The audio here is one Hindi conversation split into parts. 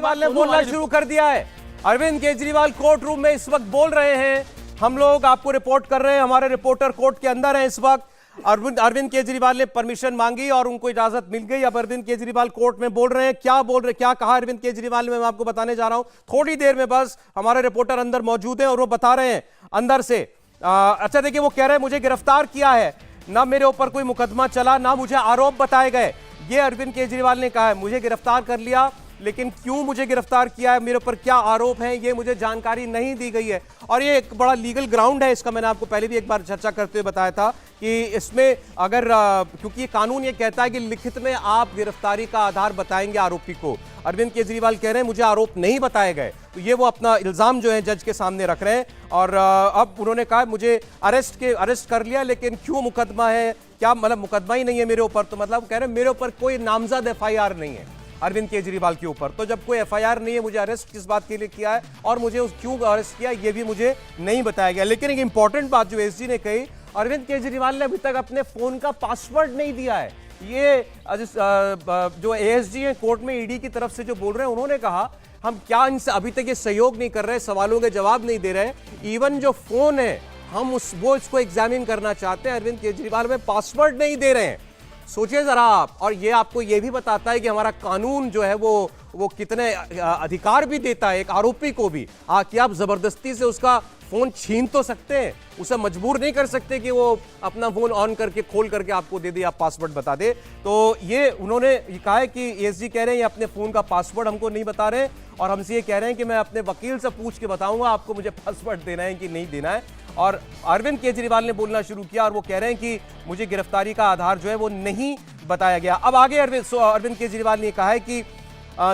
केजरीवाल ने बोलना शुरू कर दिया है। अरविंद केजरीवाल कोर्ट रूम में इस वक्त बोल रहे हैं। हम लोग आपको रिपोर्ट कर रहे हैं, हमारे रिपोर्टर कोर्ट के अंदर हैं इस वक्त। अरविंद केजरीवाल ने परमिशन मांगी और उनको इजाजत मिल गई। अब अरविंद केजरीवाल कोर्ट में बोल रहे हैं। क्या कहा अरविंद केजरीवाल ने, मैं आपको बताने जा रहा हूं थोड़ी देर में। बस हमारे रिपोर्टर अंदर मौजूद हैं और वो बता रहे हैं अंदर से। अच्छा देखिए, वो कह रहे हैं मुझे गिरफ्तार किया है, ना मेरे ऊपर कोई मुकदमा चला, ना मुझे आरोप बताए गए। ये अरविंद केजरीवाल ने कहा है, मुझे गिरफ्तार कर लिया, लेकिन क्यों मुझे गिरफ्तार किया है, मेरे ऊपर क्या आरोप हैं, ये मुझे जानकारी नहीं दी गई है। और ये एक बड़ा लीगल ग्राउंड है इसका। मैंने आपको पहले भी एक बार चर्चा करते हुए बताया था कि इसमें अगर क्योंकि ये कानून ये कहता है कि लिखित में आप गिरफ्तारी का आधार बताएंगे आरोपी को। अरविंद केजरीवाल कह रहे हैं मुझे आरोप नहीं बताए गए, तो ये वो अपना इल्जाम जो है जज के सामने रख रहे हैं। और अब उन्होंने कहा मुझे अरेस्ट कर लिया, लेकिन क्यों मुकदमा है, क्या मतलब मुकदमा ही नहीं है मेरे ऊपर। तो मतलब कह रहे हैं मेरे ऊपर कोई नामजद FIR नहीं है अरविंद केजरीवाल के ऊपर। तो जब कोई FIR नहीं है, मुझे अरेस्ट किस बात के लिए किया है और मुझे क्यों अरेस्ट किया, ये भी मुझे नहीं बताया गया। लेकिन एक इंपॉर्टेंट बात जो SG ने कही, अरविंद केजरीवाल ने अभी तक अपने फोन का पासवर्ड नहीं दिया है। ये जो ASG है कोर्ट में ED की तरफ से जो बोल रहे हैं, उन्होंने कहा हम क्या इनसे अभी तक ये सहयोग नहीं कर रहे, सवालों के जवाब नहीं दे रहे, इवन जो फोन है हम वो इसको एग्जामिन करना चाहते हैं। अरविंद केजरीवाल में पासवर्ड नहीं दे रहे हैं। सोचिए जरा आप। और ये आपको ये भी बताता है कि हमारा कानून जो है वो कितने अधिकार भी देता है एक आरोपी को भी, कि आप जबरदस्ती से उसका फोन छीन तो सकते हैं, उसे मजबूर नहीं कर सकते कि वो अपना फोन ऑन करके खोल करके आपको दे दे, आप पासवर्ड बता दे। तो ये उन्होंने कहा है कि ASG कह रहे हैं ये अपने फोन का पासवर्ड हमको नहीं बता रहे और हमसे ये कह रहे हैं कि मैं अपने वकील से पूछ के बताऊंगा आपको मुझे पासवर्ड देना है कि नहीं देना है। और अरविंद केजरीवाल ने बोलना शुरू किया और वो कह रहे हैं कि मुझे गिरफ्तारी का आधार जो है वो नहीं बताया गया। अब आगे अरविंद केजरीवाल ने कहा है कि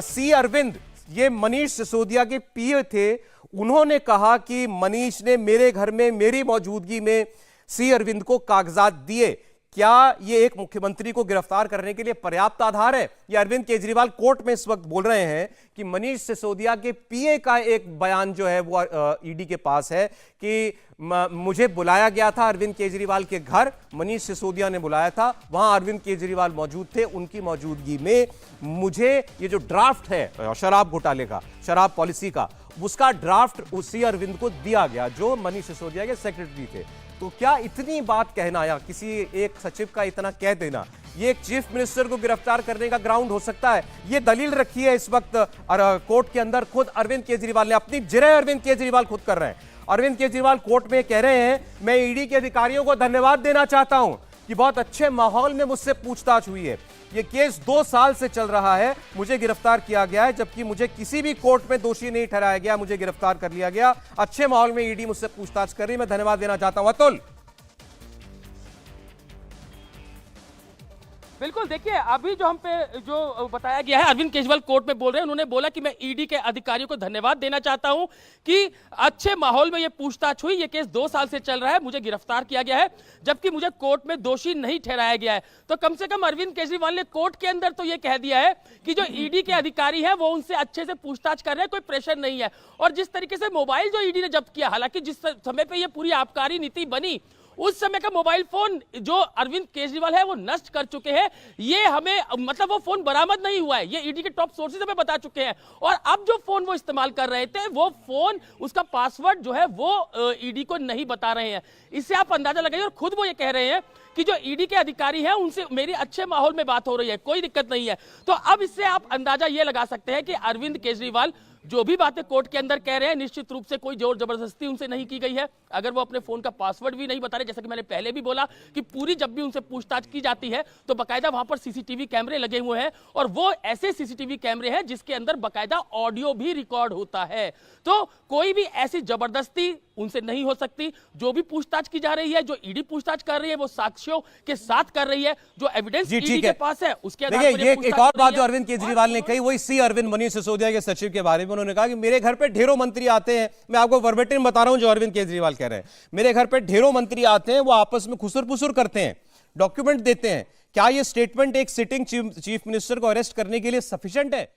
C अरविंद ये मनीष सिसोदिया के PA थे। उन्होंने कहा कि मनीष ने मेरे घर में मेरी मौजूदगी में C अरविंद को कागजात दिए। क्या ये एक मुख्यमंत्री को गिरफ्तार करने के लिए पर्याप्त आधार है? ये अरविंद केजरीवाल कोर्ट में इस वक्त बोल रहे हैं कि मनीष सिसोदिया के PA का एक बयान जो है वो ED के पास है कि मुझे बुलाया गया था अरविंद केजरीवाल के घर, मनीष सिसोदिया ने बुलाया था, वहां अरविंद केजरीवाल मौजूद थे, उनकी मौजूदगी में मुझे ये जो ड्राफ्ट है शराब घोटाले का, शराब पॉलिसी का, उसका ड्राफ्ट उसी अरविंद को दिया गया जो मनीष सिसोदिया के सेक्रेटरी थे। तो क्या इतनी बात कहना या किसी एक सचिव का इतना कह देना ये एक चीफ मिनिस्टर को गिरफ्तार करने का ग्राउंड हो सकता है? ये दलील रखी है इस वक्त कोर्ट के अंदर खुद अरविंद केजरीवाल ने। अपनी जिरह अरविंद केजरीवाल खुद कर रहे हैं। अरविंद केजरीवाल कोर्ट में कह रहे हैं मैं ED के अधिकारियों को धन्यवाद देना चाहता हूं कि बहुत अच्छे माहौल में मुझसे पूछताछ हुई है। ये केस 2 साल से चल रहा है, मुझे गिरफ्तार किया गया है, जबकि मुझे किसी भी कोर्ट में दोषी नहीं ठहराया गया, मुझे गिरफ्तार कर लिया गया। अच्छे माहौल में ED मुझसे पूछताछ कर रही, मैं धन्यवाद देना चाहता हूं। अतुल। बिल्कुल, देखिए अभी जो हम पे जो बताया गया है, अरविंद केजरीवाल कोर्ट में बोल रहे हैं, उन्होंने बोला कि मैं ED के अधिकारियों को धन्यवाद देना चाहता हूं कि अच्छे माहौल में ये पूछताछ हुई, ये केस 2 साल से चल रहा है, मुझे गिरफ्तार किया गया है, जबकि मुझे कोर्ट में दोषी नहीं ठहराया गया है। तो कम से कम अरविंद केजरीवाल ने कोर्ट के अंदर तो ये कह दिया है कि जो ED के अधिकारी है वो उनसे अच्छे से पूछताछ कर रहे हैं, कोई प्रेशर नहीं है। और जिस तरीके से मोबाइल जो ED ने जब्त किया, हालांकि जिस समय पर यह पूरी आबकारी नीति बनी उस समय का मोबाइल फोन जो अरविंद केजरीवाल है वो नष्ट कर चुके हैं। ये हमें मतलब वो फोन बरामद नहीं हुआ है, ये ED के टॉप सोर्सेज हमें बता चुके हैं। और अब जो फोन वो इस्तेमाल कर रहे थे वो फोन, उसका पासवर्ड जो है वो ED को नहीं बता रहे हैं। इससे आप अंदाजा लगाइए। और खुद वो ये कह रहे हैं कि जो ED के अधिकारी हैं उनसे मेरी अच्छे माहौल में बात हो रही है, कोई दिक्कत नहीं है। तो अब इससे आप अंदाजा ये लगा सकते हैं कि अरविंद केजरीवाल जो भी बातें कोर्ट के अंदर कह रहे हैं निश्चित रूप से कोई जोर जबरदस्ती उनसे नहीं की गई है। अगर वो अपने फोन का पासवर्ड भी नहीं बता रहे, जैसा कि मैंने पहले भी बोला कि पूरी जब भी उनसे पूछताछ की जाती है तो बकायदा वहां पर CCTV कैमरे लगे हुए हैं और वो ऐसे CCTV कैमरे हैं जिसके अंदर बकायदा ऑडियो भी रिकॉर्ड होता है। तो कोई भी ऐसी जबरदस्ती उनसे नहीं हो सकती। जो भी पूछताछ की जा रही है, जो ED पूछताछ कर रही है, वो साक्ष्यों के साथ कर रही है, जो एविडेंस ED के पास है उसके आधार पर। ये एक और बात जो अरविंद केजरीवाल ने कही वही C अरविंद मनीष सिसोदिया के सचिव के बारे में। उन्होंने कहा कि मेरे घर पे ढेरों मंत्री आते हैं, मैं आपको वर्बेटिम बता रहा हूं जो अरविंद केजरीवाल कह रहे हैं, मेरे घर पे ढेरों मंत्री आते हैं, वो आपस में खुसर पुसर करते हैं, डॉक्यूमेंट देते हैं। क्या ये स्टेटमेंट एक सिटिंग चीफ मिनिस्टर को अरेस्ट करने के लिए सफिशिएंट है?